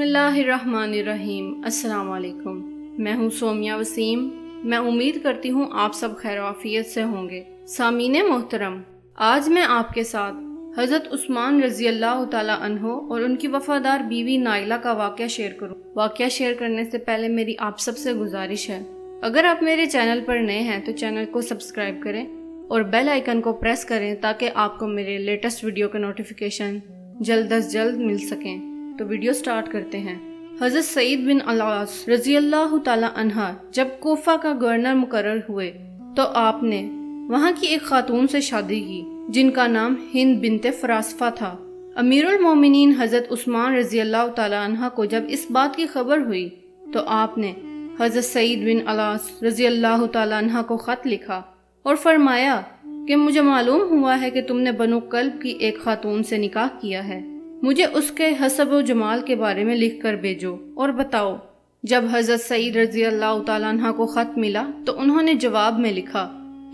اللہ الرحمن الرحیم۔ السلام علیکم، میں ہوں سومیہ وسیم۔ میں امید کرتی ہوں آپ سب خیر و عافیت سے ہوں گے۔ سامعین محترم، آج میں آپ کے ساتھ حضرت عثمان رضی اللہ تعالیٰ عنہ اور ان کی وفادار بیوی نائلہ کا واقعہ شیئر کروں۔ واقعہ شیئر کرنے سے پہلے میری آپ سب سے گزارش ہے، اگر آپ میرے چینل پر نئے ہیں تو چینل کو سبسکرائب کریں اور بیل آئیکن کو پریس کریں تاکہ آپ کو میرے لیٹسٹ ویڈیو کے نوٹیفیکیشن جلد از جلد مل سکیں۔ تو ویڈیو سٹارٹ کرتے ہیں۔ حضرت سعید بن العاص رضی اللہ تعالیٰ عنہ جب کوفہ کا گورنر مقرر ہوئے تو آپ نے وہاں کی ایک خاتون سے شادی کی جن کا نام ہند بنت فراسفہ تھا۔ امیر المومنین حضرت عثمان رضی اللہ تعالیٰ عنہ کو جب اس بات کی خبر ہوئی تو آپ نے حضرت سعید بن العاص رضی اللہ تعالیٰ عنہ کو خط لکھا اور فرمایا کہ مجھے معلوم ہوا ہے کہ تم نے بنو کلب کی ایک خاتون سے نکاح کیا ہے، مجھے اس کے حسب و جمال کے بارے میں لکھ کر بھیجو اور بتاؤ۔ جب حضرت سعید رضی اللہ تعالیٰ عنہ کو خط ملا تو انہوں نے جواب میں لکھا،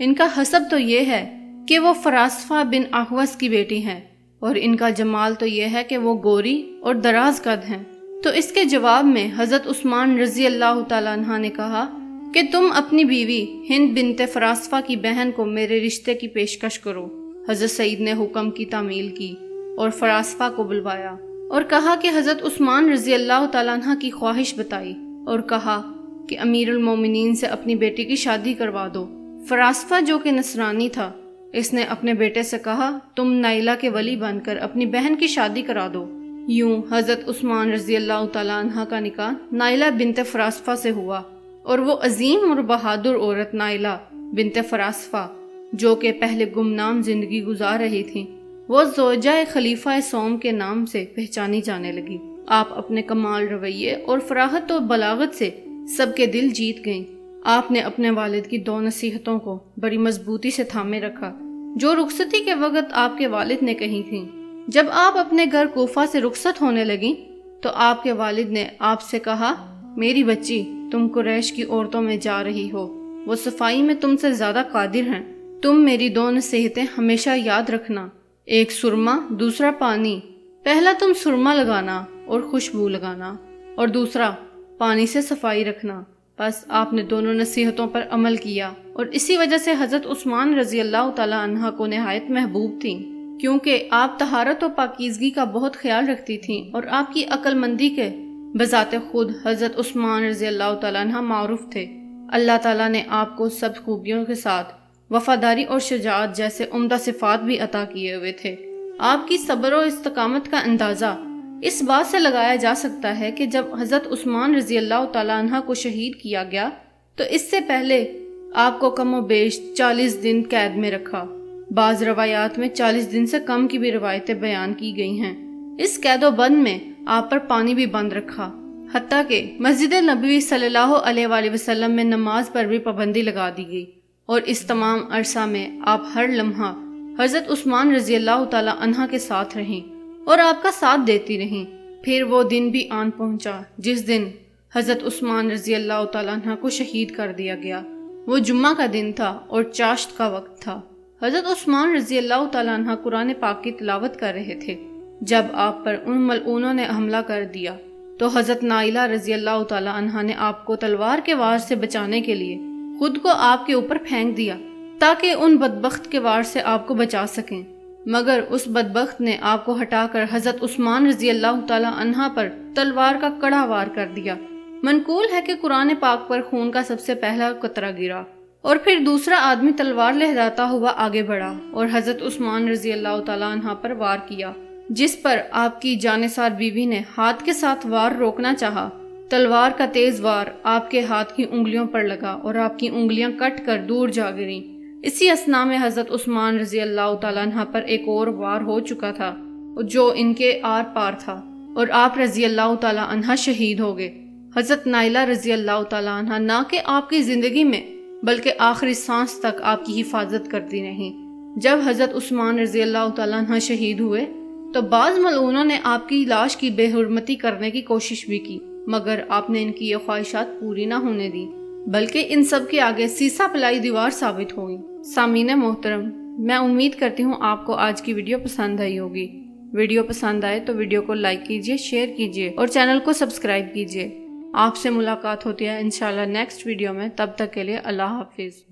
ان کا حسب تو یہ ہے کہ وہ فراسفہ بن احوص کی بیٹی ہیں اور ان کا جمال تو یہ ہے کہ وہ گوری اور دراز قد ہیں۔ تو اس کے جواب میں حضرت عثمان رضی اللہ تعالیٰ عنہ نے کہا کہ تم اپنی بیوی ہند بنت فراسفہ کی بہن کو میرے رشتے کی پیشکش کرو۔ حضرت سعید نے حکم کی تعمیل کی اور فراسفہ کو بلوایا اور کہا کہ حضرت عثمان رضی اللہ تعالیٰ عنہ کی خواہش بتائی اور کہا کہ امیر المومنین سے اپنی بیٹی کی شادی کروا دو۔ فراسفہ جو کہ نصرانی تھا، اس نے اپنے بیٹے سے کہا تم نائلہ کے ولی بن کر اپنی بہن کی شادی کرا دو۔ یوں حضرت عثمان رضی اللہ تعالیٰ عنہ کا نکاح نائلہ بنت فراسفہ سے ہوا اور وہ عظیم اور بہادر عورت نائلہ بنت فراسفہ جو کہ پہلے گمنام زندگی گزار رہی تھی، وہ زوجہ خلیفہ سوم کے نام سے پہچانی جانے لگی۔ آپ اپنے کمال رویے اور فراحت و بلاغت سے سب کے دل جیت گئیں۔ آپ نے اپنے والد کی دو نصیحتوں کو بڑی مضبوطی سے تھامے رکھا جو رخصتی کے وقت آپ کے والد نے کہی تھیں۔ جب آپ اپنے گھر کوفہ سے رخصت ہونے لگیں تو آپ کے والد نے آپ سے کہا، میری بچی، تم قریش کی عورتوں میں جا رہی ہو، وہ صفائی میں تم سے زیادہ قادر ہیں۔ تم میری دو نصیحتیں ہمیشہ یاد رکھنا، ایک سرما، دوسرا پانی۔ پہلا تم سرما لگانا اور خوشبو لگانا اور دوسرا پانی سے صفائی رکھنا۔ بس آپ نے دونوں نصیحتوں پر عمل کیا اور اسی وجہ سے حضرت عثمان رضی اللہ تعالیٰ عنہ کو نہایت محبوب تھیں، کیونکہ آپ طہارت و پاکیزگی کا بہت خیال رکھتی تھیں اور آپ کی عقل مندی کے بذات خود حضرت عثمان رضی اللہ تعالیٰ عنہ معروف تھے۔ اللہ تعالیٰ نے آپ کو سب خوبیوں کے ساتھ وفاداری اور شجاعت جیسے عمدہ صفات بھی عطا کیے ہوئے تھے۔ آپ کی صبر و استقامت کا اندازہ اس بات سے لگایا جا سکتا ہے کہ جب حضرت عثمان رضی اللہ تعالیٰ عنہ کو شہید کیا گیا تو اس سے پہلے آپ کو کم و بیش 40 دن قید میں رکھا۔ بعض روایات میں 40 دن سے کم کی بھی روایتیں بیان کی گئی ہیں۔ اس قید و بند میں آپ پر پانی بھی بند رکھا، حتیٰ کہ مسجد نبوی صلی اللہ علیہ وآلہ وسلم میں نماز پر بھی پابندی لگا دی گئی، اور اس تمام عرصہ میں آپ ہر لمحہ حضرت عثمان رضی اللہ تعالیٰ عنہ کے ساتھ رہیں اور آپ کا ساتھ دیتی رہیں۔ پھر وہ دن بھی آن پہنچا جس دن حضرت عثمان رضی اللہ تعالیٰ عنہ کو شہید کر دیا گیا۔ وہ جمعہ کا دن تھا اور چاشت کا وقت تھا۔ حضرت عثمان رضی اللہ تعالیٰ عنہ قرآن پاک کی تلاوت کر رہے تھے جب آپ پر ان ملعونوں نے حملہ کر دیا تو حضرت نائلہ رضی اللہ تعالیٰ عنہ نے آپ کو تلوار کے وار سے بچانے کے لیے خود کو آپ کے اوپر پھینک دیا تاکہ ان بدبخت کے وار سے آپ کو بچا سکیں، مگر اس بدبخت نے آپ کو ہٹا کر حضرت عثمان رضی اللہ تعالیٰ عنہ پر تلوار کا کڑا وار کر دیا۔ منقول ہے کہ قرآن پاک پر خون کا سب سے پہلا قطرہ گرا اور پھر دوسرا آدمی تلوار لہراتا ہوا آگے بڑھا اور حضرت عثمان رضی اللہ تعالیٰ عنہ پر وار کیا، جس پر آپ کی جانثار بیوی نے ہاتھ کے ساتھ وار روکنا چاہا۔ تلوار کا تیز وار آپ کے ہاتھ کی انگلیوں پر لگا اور آپ کی انگلیاں کٹ کر دور جا گریں۔ اسی اثنا میں حضرت عثمان رضی اللہ تعالیٰ عنہ پر ایک اور وار ہو چکا تھا جو ان کے آر پار تھا اور آپ رضی اللہ تعالیٰ عنہ شہید ہو گئے۔ حضرت نائلہ رضی اللہ تعالیٰ عنہ نہ کہ آپ کی زندگی میں بلکہ آخری سانس تک آپ کی حفاظت کرتی رہیں۔ جب حضرت عثمان رضی اللہ تعالیٰ عنہ شہید ہوئے تو بعض ملعونوں نے آپ کی لاش کی بے حرمتی کرنے کی کوشش بھی کی، مگر آپ نے ان کی یہ خواہشات پوری نہ ہونے دی، بلکہ ان سب کے آگے سیسا پلائی دیوار ثابت ہوئی۔ سامعین محترم، میں امید کرتی ہوں آپ کو آج کی ویڈیو پسند آئی ہوگی۔ ویڈیو پسند آئے تو ویڈیو کو لائک کیجیے، شیئر کیجیے اور چینل کو سبسکرائب کیجیے۔ آپ سے ملاقات ہوتی ہے انشاءاللہ نیکسٹ ویڈیو میں، تب تک کے لیے اللہ حافظ۔